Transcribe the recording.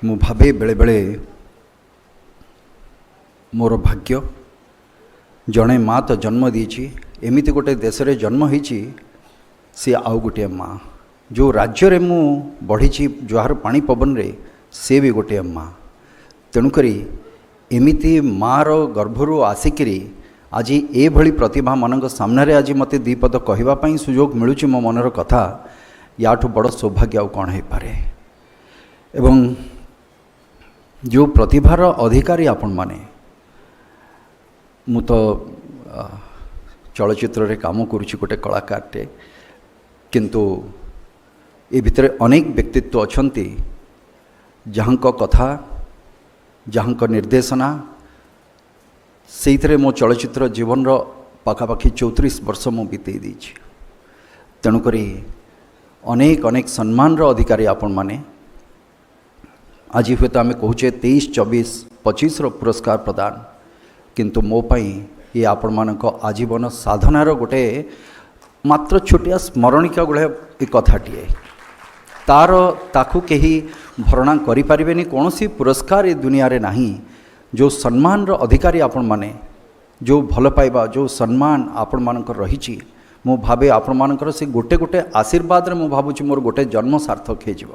ମୁଁ ଭାବେ ବେଳେବେଳେ ମୋର ଭାଗ୍ୟ ଜଣେ ମା ତ ଜନ୍ମ ଦେଇଛି, ଏମିତି ଗୋଟେ ଦେଶରେ ଜନ୍ମ ହେଇଛି, ସେ ଆଉ ଗୋଟିଏ ମା। ଯେଉଁ ରାଜ୍ୟରେ ମୁଁ ବଢ଼ିଛି ଜୁହାର ପାଣି ପବନରେ, ସେ ବି ଗୋଟିଏ ମା। ତେଣୁକରି ଏମିତି ମାର ଗର୍ଭରୁ ଆସିକିରି ଆଜି ଏଭଳି ପ୍ରତିଭାମାନଙ୍କ ସାମ୍ନାରେ ଆଜି ମୋତେ ଦୁଇ ପଦ କହିବା ପାଇଁ ସୁଯୋଗ ମିଳୁଛି ମୋ ମନର କଥା, ୟାଠୁ ବଡ଼ ସୌଭାଗ୍ୟ ଆଉ କ'ଣ ହେଇପାରେ। ଏବଂ ଯେଉଁ ପ୍ରତିଭାର ଅଧିକାରୀ ଆପଣମାନେ, ମୁଁ ତ ଚଳଚ୍ଚିତ୍ରରେ କାମ କରୁଛି, ଗୋଟେ କଳାକାରଟେ, କିନ୍ତୁ ଏ ଭିତରେ ଅନେକ ବ୍ୟକ୍ତିତ୍ୱ ଅଛନ୍ତି ଯାହାଙ୍କ କଥା, ଯାହାଙ୍କ ନିର୍ଦ୍ଦେଶନା, ସେଇଥିରେ ମୋ ଚଳଚ୍ଚିତ୍ର ଜୀବନର ପାଖାପାଖି 34 ବର୍ଷ ମୁଁ ବିତେଇ ଦେଇଛି। ତେଣୁକରି ଅନେକ ଅନେକ ସମ୍ମାନର ଅଧିକାରୀ ଆପଣମାନେ। ଆଜି ହୁଏତ ଆମେ କହୁଛେ 23, 24, 25ର ପୁରସ୍କାର ପ୍ରଦାନ, କିନ୍ତୁ ମୋ ପାଇଁ ଏ ଆପଣମାନଙ୍କ ଆଜୀବନ ସାଧନାର ଗୋଟେ ମାତ୍ର ଛୋଟିଆ ସ୍ମରଣିକା ଭଳିଆ ଏ କଥାଟିଏ। ତାକୁ କେହି ଭରଣା କରିପାରିବେନି। କୌଣସି ପୁରସ୍କାର ଏ ଦୁନିଆରେ ନାହିଁ ଯେଉଁ ସମ୍ମାନର ଅଧିକାରୀ ଆପଣମାନେ, ଯେଉଁ ଭଲ ପାଇବା, ଯେଉଁ ସମ୍ମାନ ଆପଣମାନଙ୍କର ରହିଛି, ମୁଁ ଭାବେ ଆପଣମାନଙ୍କର ସେ ଗୋଟେ ଗୋଟେ ଆଶୀର୍ବାଦରେ ମୁଁ ଭାବୁଛି ମୋର ଗୋଟେ ଜନ୍ମ ସାର୍ଥକ ହେଇଯିବ।